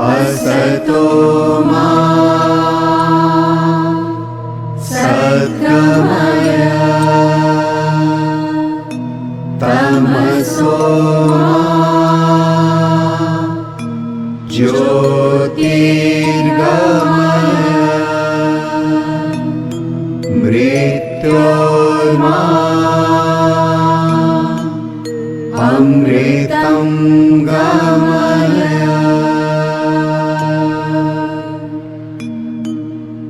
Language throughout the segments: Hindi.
असतो मा सद्गमय तमसो मा ज्योतिर्गमय मृत्योर्मा अमृतं गमय।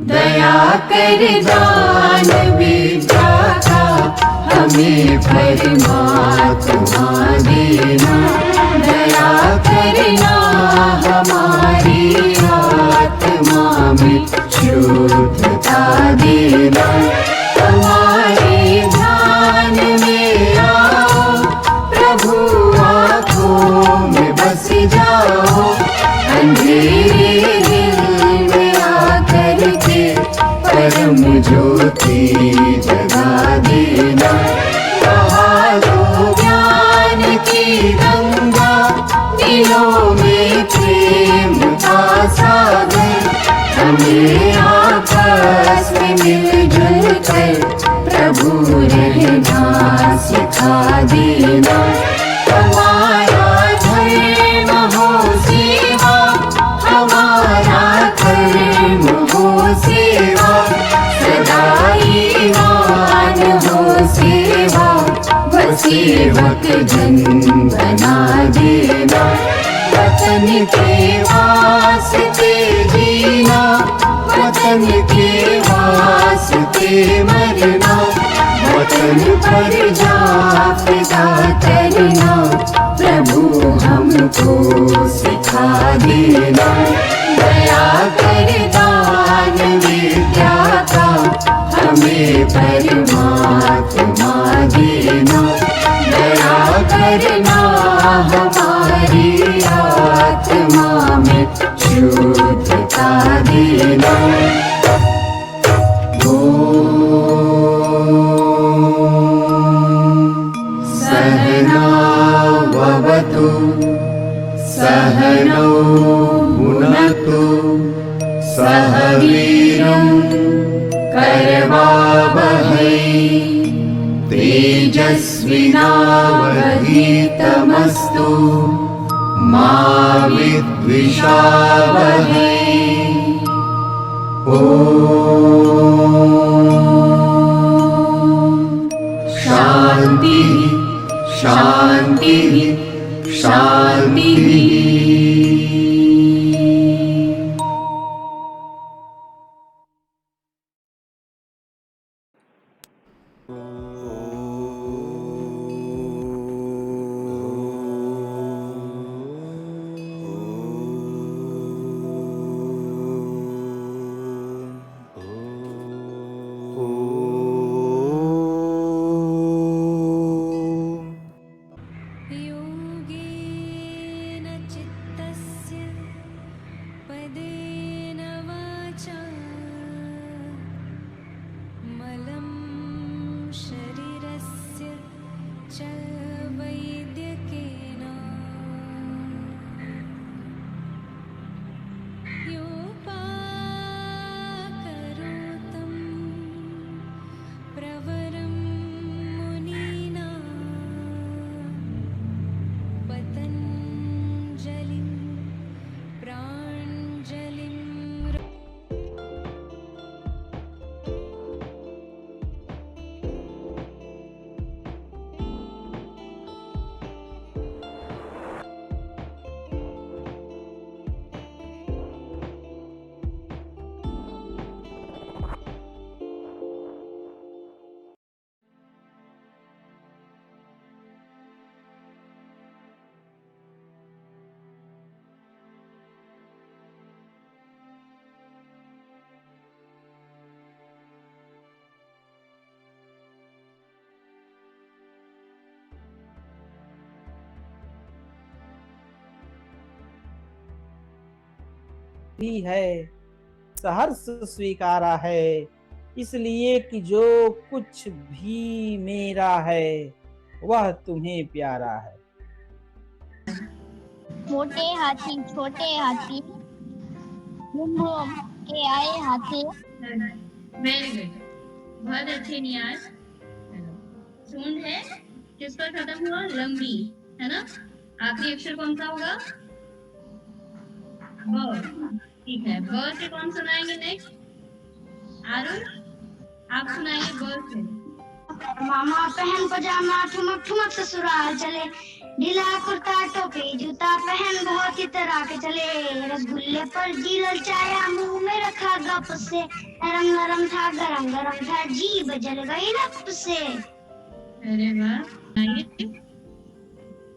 दया कर दान विधाता हमें परमात्मा देना। दया करना हमारी आत्मा में शुद्धता देना। हमारे ध्यान में आओ प्रभु, आँखों में बस जाओ। अंधेरे दिल में आकर के परम ज्योति जगा देना। बहा दो ज्ञान की गंगा, दिलों में प्रेम का सागर। हमें आपस में मिलजुल कर प्रभु रहना सिखा देना। हमारा धर्म हो सेवा, हमारा धर्म हो सेवा। सदा ईमान हो सेवा, व सेवक जन बना देना। वतन के वास्ते जीना, वतन के वास्ते मरना। वतन पर जा फिदा करना, प्रभु हमको सिखा देना। दया कर दान विधाता हमें परमात्मा देना। दया करना हमारी आत्मा में शुद्धता देना। सहना भवतु सहनौ भुनक्तु सह वीर्यं करवावहै तेजस्विनावधीतमस्तु मा विद्विषावहै। शांति शांति शांति। भी है सहर्ष स्वीकारा है, इसलिए कि जो कुछ भी मेरा है वह तुम्हें प्यारा है। मोटे हाथी छोटे हाथी घूम घूम के आए हाथी। वेरी गुड, बहुत अच्छे नियाज। सूंड है, किस पर खत्म हुआ? लंबी, है ना? आखिरी अक्षर कौन सा होगा? ब। ठीक है, ब से कौन सुनाएंगे नेक्स्ट? आरुष, आप सुनाइए ब से। मामा पहन पजामा ठुमक ठुमक ससुराल चले, ढीला कुर्ता टोपी जूता पहन बहुत ही तरह के चले। रसगुल्ले पर जी ललचाया मुंह में रखा गप से, नरम नरम था गरम गरम था जीभ जल गई नप से। अरे वाह, सुनाइए।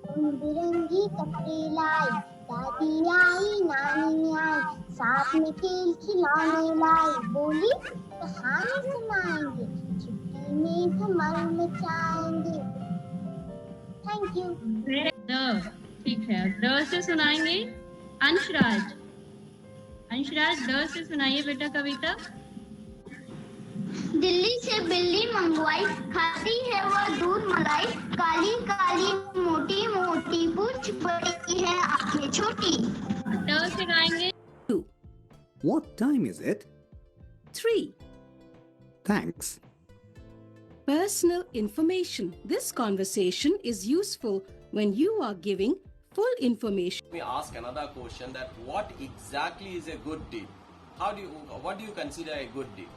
रंग बिरंगी कपड़े लाई, दादी आई नानी आई, साथ में खेल खिलौने लाई, बोली कहानी सुनाएंगे, छुट्टी में धमाल मचाएंगे। Thank you. द, ठीक है, द से सुनाएंगे अंशराज। अंशराज, द से सुनाइए बेटा कविता। दिल्ली से बिल्ली मंगवाई, खाती है वह दूध मलाई, काली काली मोटी मोटी पूंछ बड़ी है आंखें छोटी। ट से गाएंगे। What time is it? 3. Thanks. Personal information. This conversation is useful when you are giving full information. Let me ask another question, that what exactly is a good deed? What do you consider a good deed?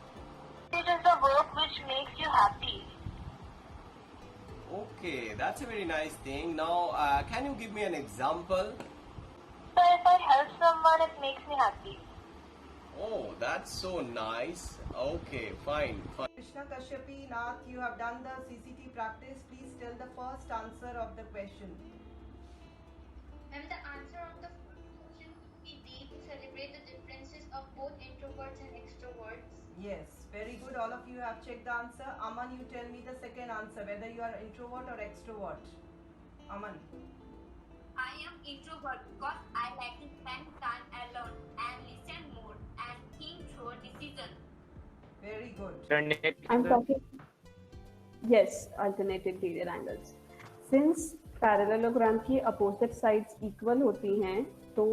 It is the work which makes you happy. Okay, that's a very nice thing. Now, can you give me an example? So if I help someone, it makes me happy. Oh, that's so nice. Okay, fine. Krishna Kashyapi Nath, you have done the CCT practice. Please tell the first answer of the question. And the answer of the question would be D, to celebrate the differences of both introverts and extroverts. Yes, very good. All of you have checked the answer. Aman, you tell me the second answer, whether you are introvert or extrovert. Aman. I am introvert because I like to spend time alone and listen more and think through decisions. Very good. I'm talking. Yes, alternative linear angles. Since parallelogram की अपोजिट साइड्स इक्वल होती हैं, तो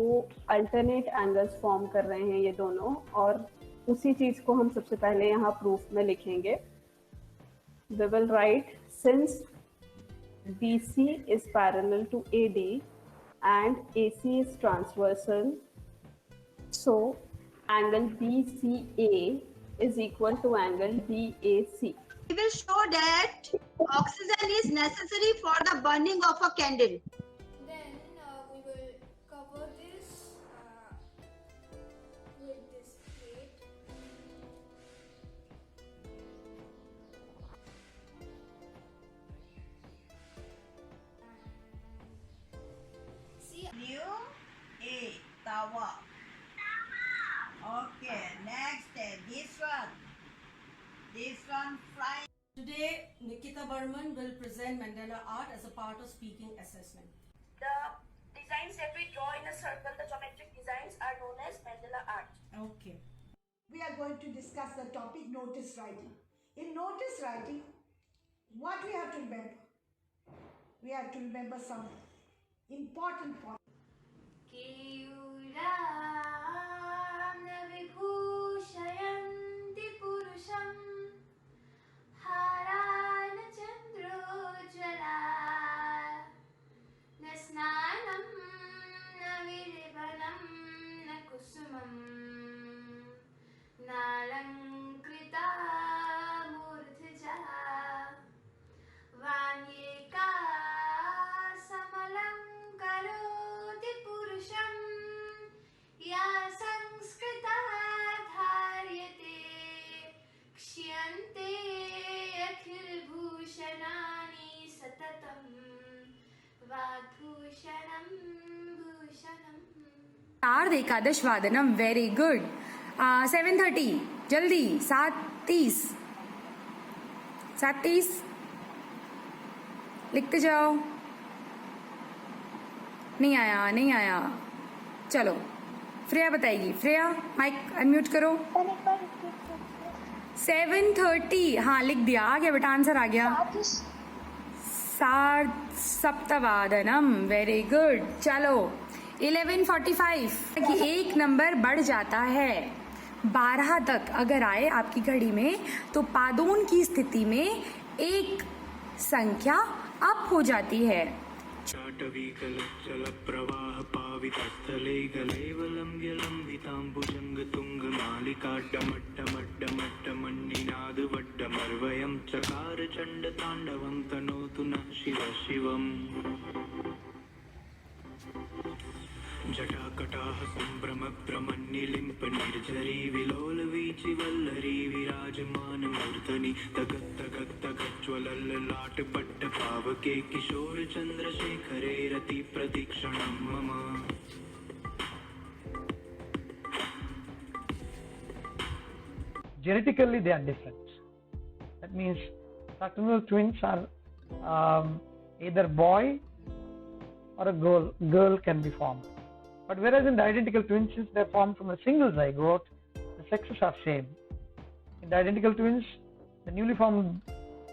अल्टरनेट एंगल्स फॉर्म कर रहे हैं ये दोनों, और उसी चीज को हम सबसे पहले यहाँ प्रूफ में लिखेंगे. We will write since BC is parallel to AD and AC is transversal, so angle BCA is equal to angle BAC. We will show that oxygen is necessary for the burning of a candle. Then we will cover this with this plate. See, New A tawa. Okay, next this one. This one flying. Today, Nikita Burman will present Mandela art as a part of speaking assessment. The designs that we draw in a circle, the geometric designs, are known as Mandela art. Okay. We are going to discuss the topic notice writing. In notice writing, what we have to remember? We have to remember some important points. विभूषयन्ति पुरुषं हारान चन्द्रोज्ज्वला न स्नानं न विलेपनं न कुसुमं नालङ्कृता मूर्धजा वाण्येका समलङ्करोति पुरुषं या संस्कृता धार्यते क्ष्यन्ते अखिलभूषणानि सततं वाग्भूषणं भूषणम्. सार्ध एकादश वादनम. Very good. 7:30 जल्दी. 7:30 7:30 लिखते जाओ. नहीं आया. चलो श्रेया बताएगी. श्रेया माइक अनम्यूट करो. 7:30. हाँ लिख दिया. आ गया बेटा, आंसर आ गया. सप्तवादनम। Very good. चलो 11:45 कि एक नंबर बढ़ जाता है 12 तक अगर आए आपकी घड़ी में, तो पादोन की स्थिति में एक संख्या अप हो जाती है। चाटवीकलचल प्रवाह पावितस्थले गलेवलम्ब्य लम्बिताम्बुजंग तुंग मालिकाड्डमड्डमड्डमड्डमन्निनाद वड्डमर्वयं चकार चंड तांडवं तनोतु नः शिव शिवम्। जटाकटाह संभ्रम भ्रमन्निलिम्प निर्झरी विलोल वीचि वल्लरी विराजमान मूर्धनि तगत् तगत् तगज्ज्वलल्ललाट पट्ट पावके किशोर चंद्रशेखरे रति प्रतीक्षणं मम। Genetically they are different. That means fraternal twins are either boy or a girl can be formed. But whereas in the identical twins, since they are formed from a single zygote, the sexes are same. In the identical twins, the newly formed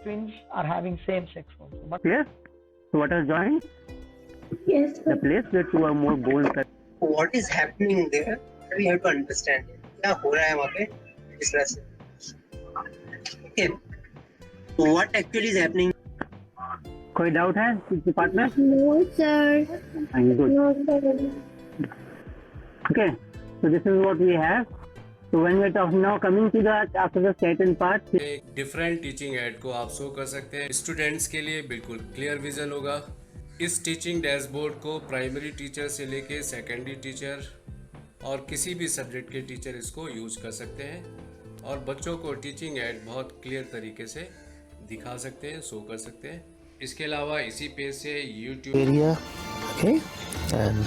twins are having same sex also. But yes, so what has joined? Yes. The place where two or more goals. What is happening there? We have to understand. क्या हो रहा है वहाँ पे इस तरह से? Okay. What actually is happening? कोई डाउट है इस department? No sir. Good. No sir. Okay, so this is what we have. So when we are talking now, coming to the after the second part. एक डिफरेंट टीचिंग एड को आप शो कर सकते हैं। स्टूडेंट्स के लिए बिल्कुल क्लियर विजन होगा। इस टीचिंग डैशबोर्ड को प्राइमरी टीचर से लेके सेकेंडरी टीचर और किसी भी सब्जेक्ट के टीचर इसको यूज कर सकते हैं और बच्चों को टीचिंग एड बहुत क्लियर तरीके से दिखा सकते हैं, शो कर सकते हैं। इसके अलावा इसी पेज से YouTube area, okay, and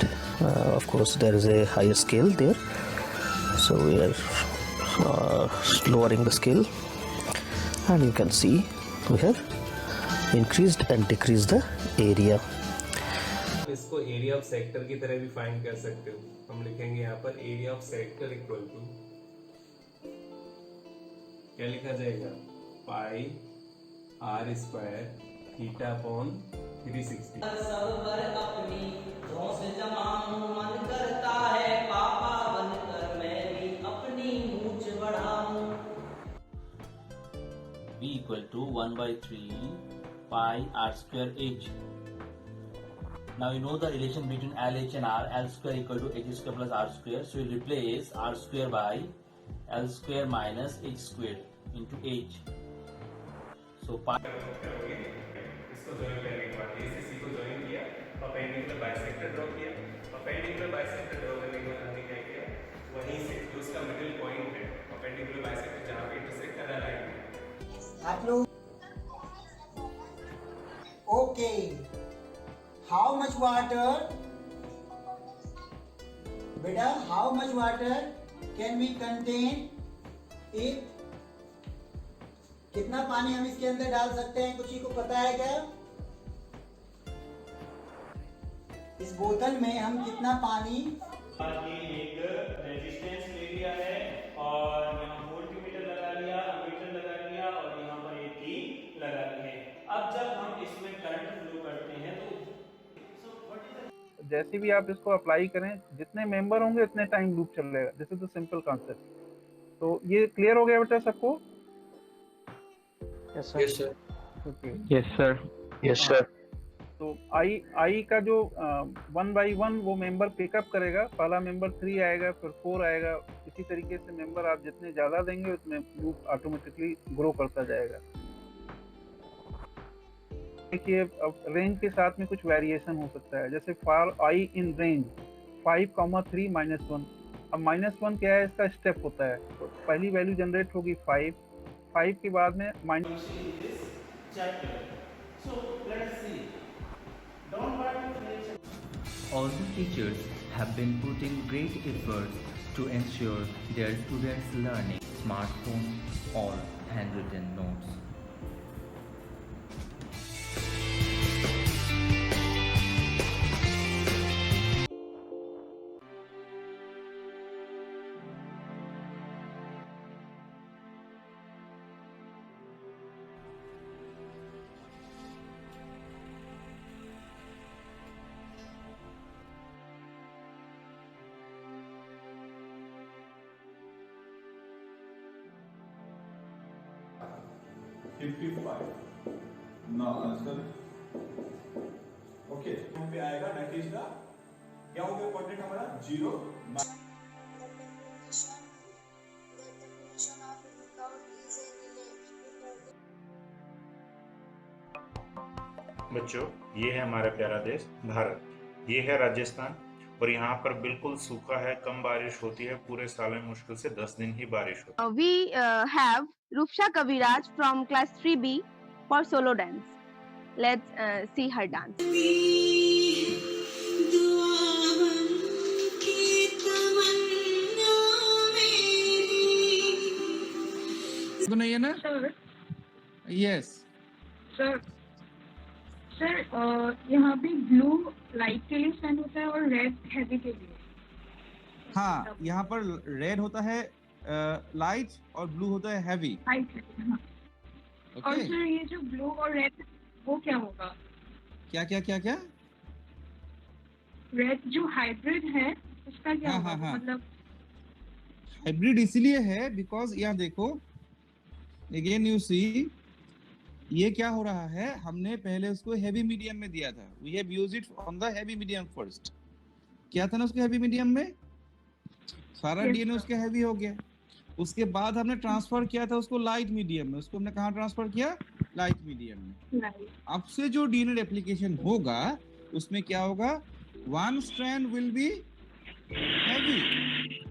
of course there is a higher scale there, so we are lowering the scale and you can see we have increased and decreased the area. इसको एरिया ऑफ सेक्टर की तरह भी फाइंड कर सकते हो। हम लिखेंगे यहाँ पर area of sector equal to क्या लिखा जाएगा, pi R square theta upon 360। अपनी धौंस जमाऊं मन करता है पापा बनकर मैं भी अपनी मूंछ बढ़ाऊं। V equal to 1/3 pi r square h. Now you know the relation between LH and R. L square equal to h square plus r square. So you replace r square by L square minus h square into h. So pi. इसको ज्वाइन करने के बाद इस सी को ज्वाइन किया, परपेंडिकुलर बाइसेक्टर ड्रॉ किया, परपेंडिकुलर बाइसेक्टर ड्रॉ करने के बाद हमने क्या किया, वहीं से जो उसका मिडिल पॉइंट है परपेंडिकुलर बाइसेक्टर जहां पे इंटरसेक्ट कर रहा है आप लोग ओके, हाउ मच वाटर बेटा, how much water can we contain if, कितना पानी हम इसके अंदर डाल सकते हैं, किसी को पता है क्या? इस बोतल में हम कितना पानी, एक रेजिस्टेंस ले लिया है और यहाँ वोल्टमीटर लगा लिया, अमीटर लगा लिया और यहाँ पर एक की लगा ली है। अब जब हम इसमें करंट फ्लो करते हैं तो जैसे भी आप इसको अप्लाई करें, जितने मेंबर होंगे उतने टाइम लूप चलेगा। This is the simple concept. तो ये क्लियर हो गया बेटा सबको? Yes sir. Okay. Yes sir. Yes sir. तो आई का जो 1 by 1 वो मेंबर पिकअप करेगा। पहला मेंबर 3 आएगा, फिर 4 आएगा। इसी तरीके से मेंबर आप जितने ज्यादा देंगे उतने लूप ऑटोमेटिकली ग्रो करता जाएगा। देखिए अब रेंज के साथ में कुछ वेरिएशन हो सकता है, जैसे फॉर आई इन रेंज 5,3 -1। अब -1 क्या है, इसका स्टेप होता है। तो पहली वैल्यू जनरेट होगी 5 के बाद में minus. All the teachers have been putting great efforts to ensure their students' learning. Smartphone, all handwritten notes. 55. Now answer. Okay. यहाँ पे आएगा that is the क्या हो गया कोऑर्डिनेट हमारा 0. बच्चों, ये है हमारा प्यारा देश भारत। ये है राजस्थान और यहाँ पर बिल्कुल सूखा है, कम बारिश होती है, पूरे साल में मुश्किल से 10 दिन ही बारिश होती है। We have Rupsha Kaviraj from class 3B for solo dance. Let's see her dance. तो नहीं है ना? यस सर यहाँ पे ब्लू लाइट के लिए स्टैंड होता है और रेड हैवी के लिए। हाँ, यहाँ पर रेड होता है लाइट और ब्लू होता है हैवी। हाँ। और सर ये जो ब्लू और रेड वो क्या होगा? क्या क्या क्या क्या? रेड जो हाइब्रिड है उसका क्या होगा? मतलब हाइब्रिड इसलिए है बिकॉज यहाँ देखो, अगेन यू सी, ये क्या हो रहा है, हमने पहले उसको हैवी मीडियम में दिया था। We have used it on the heavy medium first. क्या था ना उसके हैवी मीडियम में, सारा डीएनए उसके हैवी हो गया। उसके बाद हमने ट्रांसफर किया था उसको लाइट मीडियम में। उसको हमने कहाँ ट्रांसफर किया? लाइट मीडियम में। अब से जो डीएनए रेप्लिकेशन होगा उसमें क्या होगा? One strand will be heavy.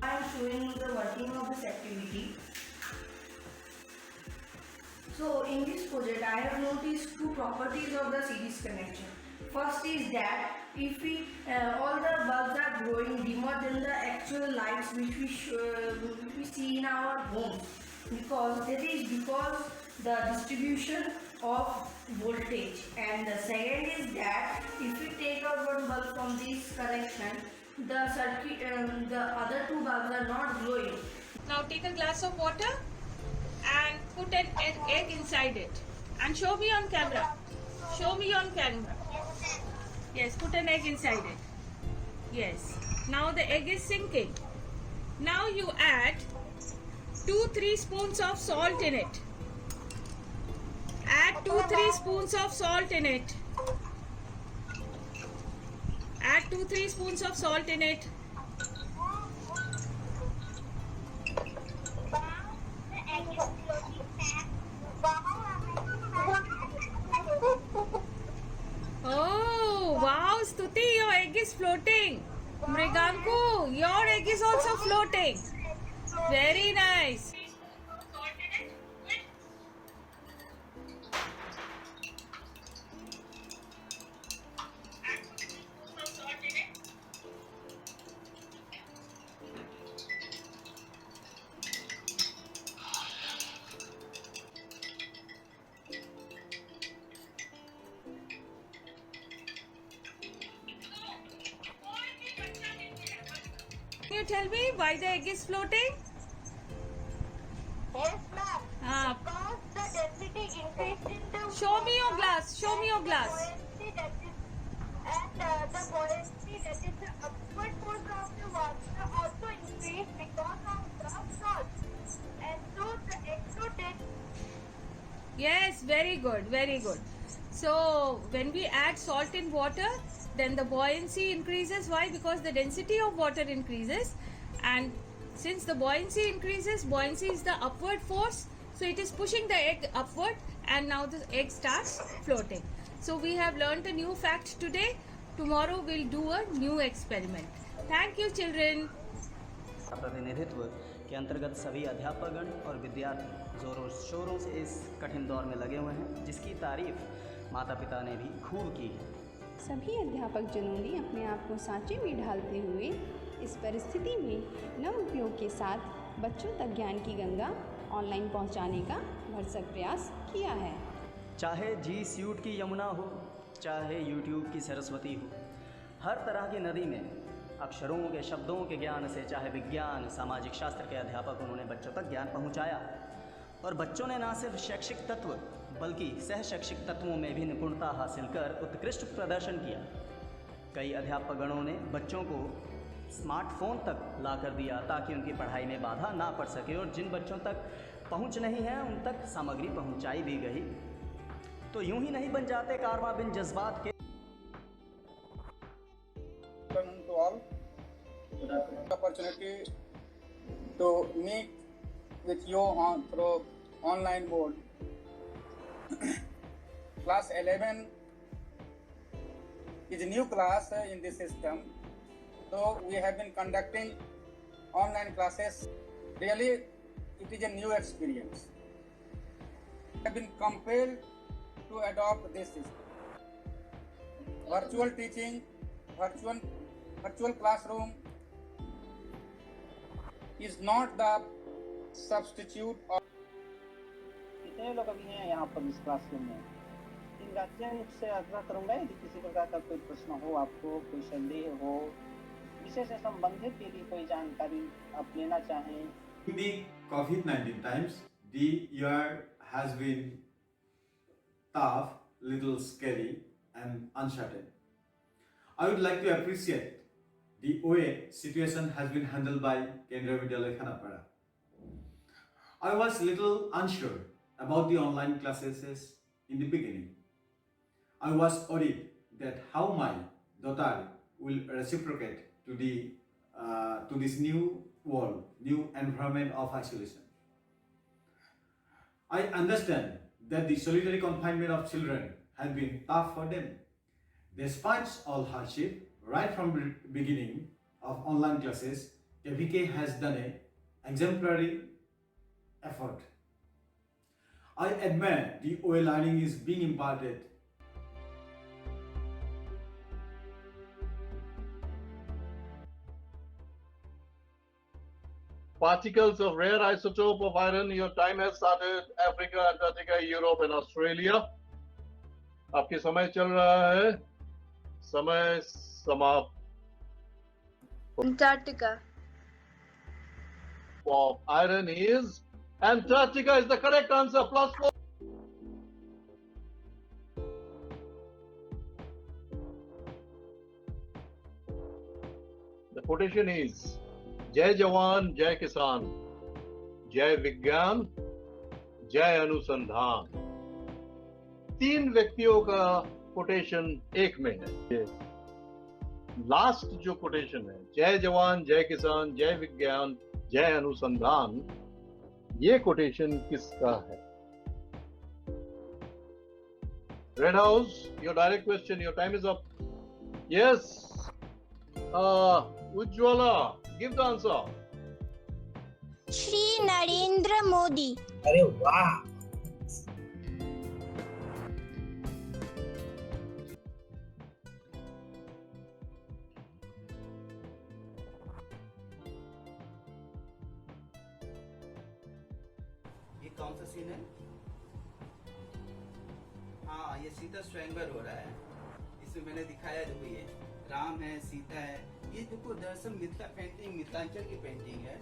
I am showing the working of this activity. So in this project I have noticed two properties of the series connection. First is that if we all the bulbs are growing dimmer than the actual lights which we see in our homes, because that is because the distribution of voltage. And the second is that if we take out one bulb from this connection, the circuit the other two bulbs are not glowing. Now take a glass of water and put an egg inside it and show me on camera. Show me on camera. Yes, put an egg inside it. Yes. Now the egg is sinking. Now you add 2-3 spoons of salt in it. Add 2-3 spoons of salt in it. Add 2-3 spoons of salt in it. Oh, wow, Stuti, your egg is floating. Mriganku, your egg is also floating. Very nice. Can you tell me why the egg is floating? Yes, ma'am. Because the density increased in the Show me your glass. Show me your glass. buoyancy that is, and the buoyancy that is the upward force of the water also increased because of the salt. And so the egg floated. Yes, very good, very good. So when we add salt in water, then the buoyancy increases. Why? Because the density of water increases, and since the buoyancy increases, buoyancy is the upward force, so it is pushing the egg upward, and now the egg starts floating. So we have learnt a new fact today. Tomorrow we'll do a new experiment. Thank you, children. प्रतिनिधित्व के अंतर्गत सभी अध्यापकगण और विद्यार्थी जोरों शोरों से इस कठिन दौर में लगे हुए हैं, जिसकी तारीफ माता पिता ने भी खूब की है। सभी अध्यापक जनों ने अपने आप को सांचे में ढालते हुए इस परिस्थिति में नव उपयोग के साथ बच्चों तक ज्ञान की गंगा ऑनलाइन पहुंचाने का भरसक प्रयास किया है। चाहे जी स्यूट की यमुना हो, चाहे यूट्यूब की सरस्वती हो, हर तरह की नदी में अक्षरों के शब्दों के ज्ञान से, चाहे विज्ञान सामाजिक शास्त्र के अध्यापक, उन्होंने बच्चों तक ज्ञान पहुंचाया। और बच्चों ने न सिर्फ शैक्षिक तत्व बल्कि सह शैक्षिक तत्वों में भी निपुणता हासिल कर उत्कृष्ट प्रदर्शन किया। कई अध्यापकगणों ने बच्चों को स्मार्टफोन तक ला कर दिया ताकि उनकी पढ़ाई में बाधा ना पड़ सके, और जिन बच्चों तक पहुंच नहीं है उन तक सामग्री पहुंचाई भी गई। तो यूं ही नहीं बन जाते कारवां बिन जज्बात के। To all, the opportunity to meet with you through online board. Class 11 is a new class in this system, so we have been conducting online classes. Really, it is a new experience. We have been compelled to adopt this system. Virtual teaching, virtual classroom is not the substitute of. कितने लोग अभी हैं यहाँ पर इस क्लासरूम में? इन गार्जियन से आग्रह करूंगा यदि किसी प्रकार का कोई प्रश्न हो, आपको कोई संदेह हो, विषय से संबंधित यदि कोई जानकारी आप लेना चाहें। In the COVID-19 times, the year has been tough, little scary and uncertain. I would like to appreciate the way situation has been handled by Kendriya Vidyalaya Khanapara. I was little unsure about the online classes in the beginning. I was worried that how my daughter will reciprocate to this new world, new environment of isolation. I understand that the solitary confinement of children has been tough for them. Despite all hardship, right from the beginning of online classes, KVK has done an exemplary effort. I admire the way learning is being imparted. Particles of rare isotope of iron, your time has started. Africa, Antarctica, Europe and Australia. आपके समय चल रहा है, समय समाप्त। Antarctica. Of iron is Antarctica is the correct answer. +4. The quotation is जय जवान जय किसान, जय विज्ञान जय अनुसंधान। 3 व्यक्तियों का कोटेशन एक में है। लास्ट जो कोटेशन है, जय जवान जय किसान जय विज्ञान जय अनुसंधान, ये कोटेशन किसका है? Red house, your direct question, your time is up. Yes, Ujjwala, give the answer. Shri Narendra Modi. अरे वाह, ये कौन सा सीन है? हाँ, ये सीता स्वयंवर हो रहा है। इसमें मैंने दिखाया, देखो ये राम है, सीता है। ये देखो दरअसल मिथिला पेंटिंग, मिथिलांचल की पेंटिंग है।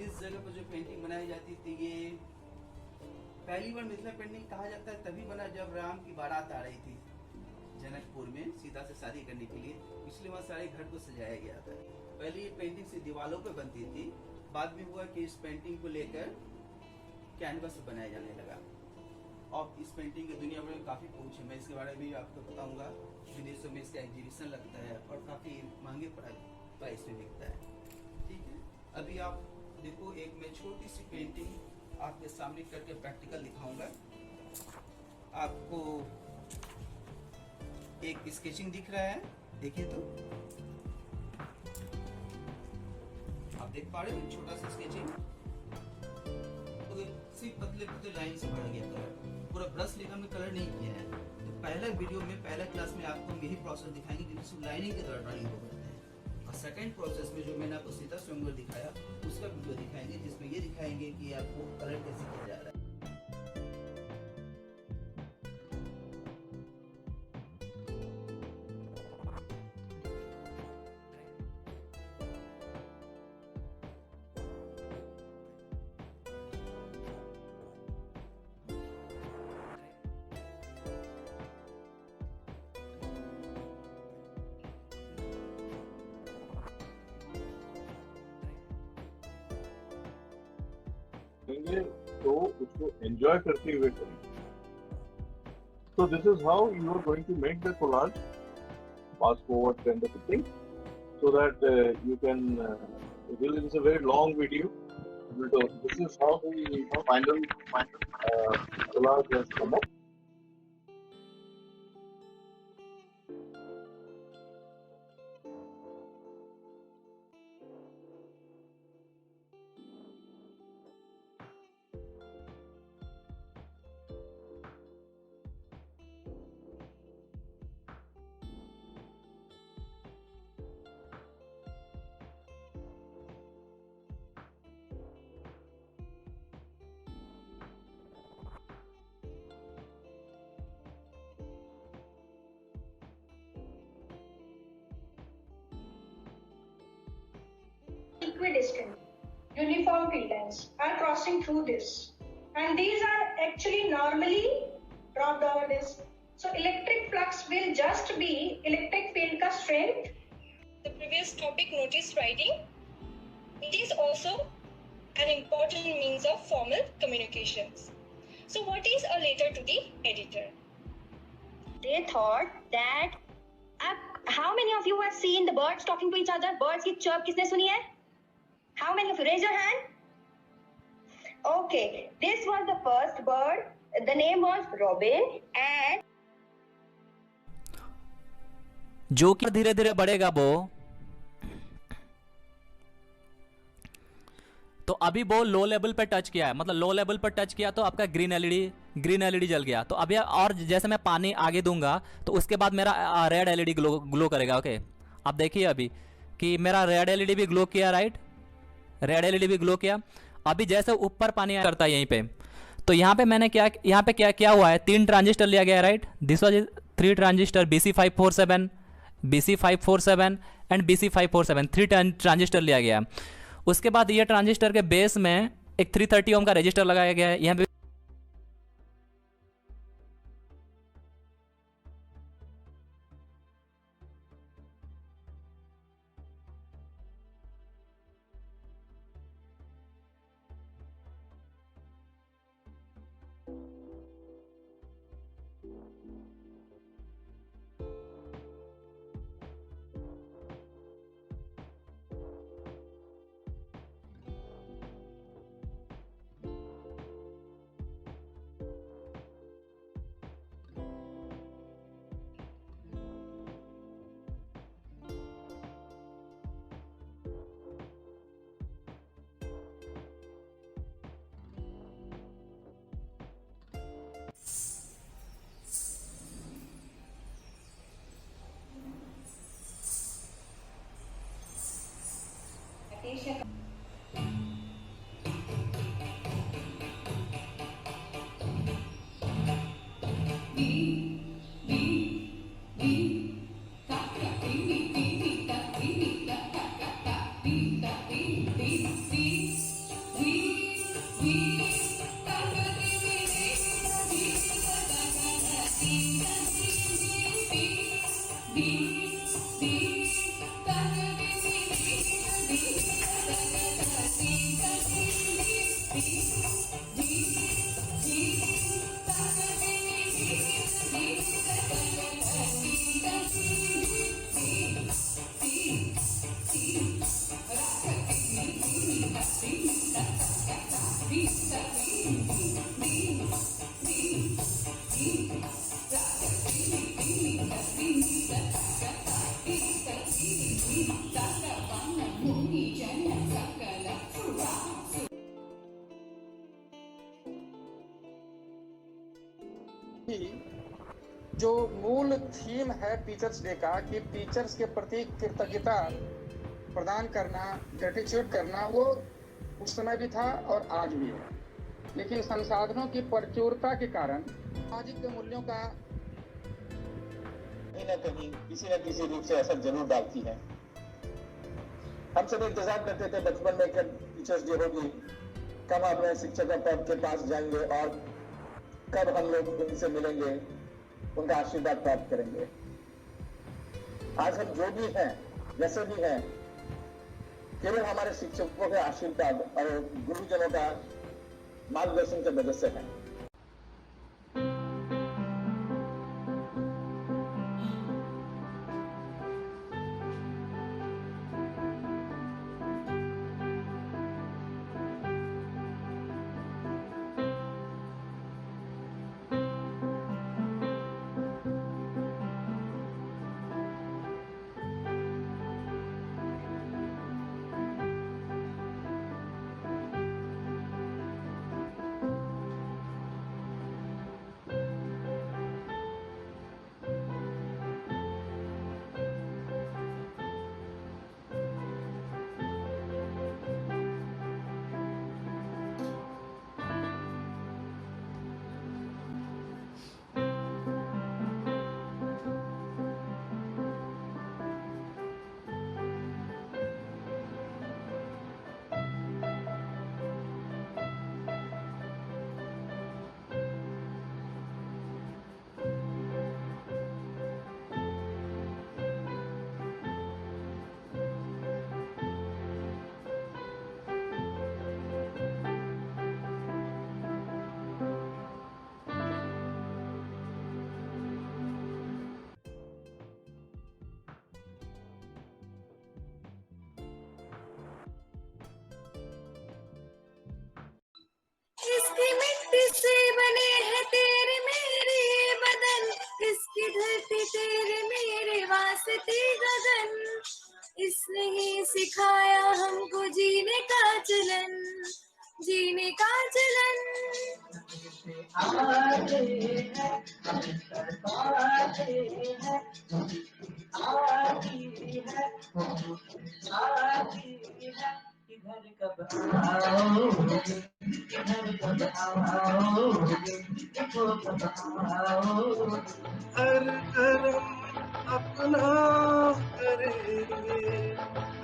इस जगह पर जो पेंटिंग बनाई जाती थी, ये पहली बार मिथिला पेंटिंग कहा जाता है तभी बना जब राम की बारात आ रही थी जनकपुर में सीता से शादी करने के लिए, इसलिए वहाँ सारे घर को सजाया गया था। पहले ये पेंटिंग से दीवारों पे बनती थी, बाद में हुआ कि इस पेंटिंग को लेकर कैनवस बनाया जाने लगा। और इस पेंटिंग की दुनिया भर में काफ़ी पहुँच है, मैं इसके बारे में भी आपको बताऊंगा। विदेशों में इसका एग्जीबिशन लगता है और काफ़ी महंगे प्राइस में बिकता है। ठीक है, अभी आप देखो, एक मैं छोटी सी पेंटिंग आपके सामने करके प्रैक्टिकल दिखाऊंगा। आपको एक स्केचिंग दिख रहा है, देखिए तो आप देख पा रहे हो, छोटा सा स्केचिंग, सिर्फ पतले पतले लाइन से भरा गया कलर, पूरा ब्रश लेकर हमने कलर नहीं किया है। तो पहला वीडियो में, पहला क्लास में आपको हम यही प्रोसेस दिखाएंगे जिसमें लाइनिंग के द्वारा ड्राइंग को करते हैं। और सेकंड प्रोसेस में जो मैंने आपको सीता स्वयंवर दिखाया, उसका वीडियो दिखाएंगे जिसमें ये दिखाएंगे कि आपको कलर कैसे किया जा रहा है। देंगे तो उसको एंजॉय करते हुए करें. So this is how you are going to make the collage, fast forward kind of a thing, so that you can. Really, it's a very long video. So this is how the final collage has come up. Equidistant, uniform field lines are crossing through this, and these are actually normally dropped over this. So electric flux will just be electric field ka strength. The previous topic, notice writing, it is also an important means of formal communications. So what is a letter to the editor? They thought that how many of you have seen the birds talking to each other? Birds की chirp किसने सुनी है? How many of you? Raise your hand. Okay, this was the first bird. The name was Robin, and जो कि धीरे धीरे बढ़ेगा वो, तो अभी वो लो लेवल पे टच किया है, मतलब लो लेवल पर टच किया तो आपका ग्रीन एलईडी जल गया. तो अभी और जैसे मैं पानी आगे दूंगा तो उसके बाद मेरा रेड एलईडी ग्लो करेगा. ओके, आप देखिए अभी कि मेरा रेड एलईडी भी ग्लो किया, राइट, रेड एलईडी भी ग्लो किया. अभी जैसे ऊपर पानी करता है यहीं पे, तो यहाँ पे मैंने क्या हुआ है, 3 ट्रांजिस्टर लिया गया है, right. This was 3 transistor, BC547, BC547 and BC547, 3 transistor लिया गया. उसके बाद ये ट्रांजिस्टर के बेस में एक 330 ओम का रजिस्टर लगाया गया है. यहाँ पे जो मूल थीम है टीचर्स डे का कि टीचर्स के प्रति कृतज्ञता प्रदान करना, ग्रेटिट्यूड करना, वो उस समय भी था और आज भी है. लेकिन संसाधनों की प्रचुरता के कारण सामाजिक मूल्यों का कहीं न कहीं किसी न किसी रूप से असर जरूर डालती है. हम सब इंतजार करते थे बचपन में कि टीचर्स डे होगी, कब अपने शिक्षकों के पास जाएंगे और कब हम लोग उनसे मिलेंगे, उनका आशीर्वाद प्राप्त करेंगे. आज हम जो भी हैं, जैसे भी हैं, केवल हमारे शिक्षकों के आशीर्वाद और गुरुजनों का मार्गदर्शन के वजह से है। इसकी मिट्टी से बने हैं तेरे मेरे बदन, इसकी धरती तेरे मेरे वास्ते गगन, इसने ही सिखाया हमको जीने का चलन, जीने का चलन। इधर कब आओगे, इधर कब आओगे, देखो कब आओगे। हर करम अपना करेंगे,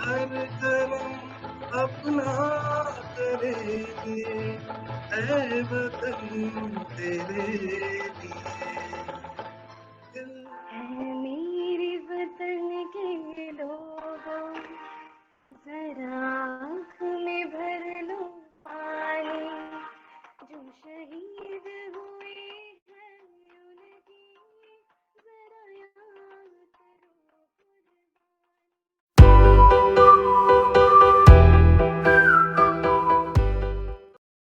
हर करम अपना करेंगे, ऐ वतन तेरे लिए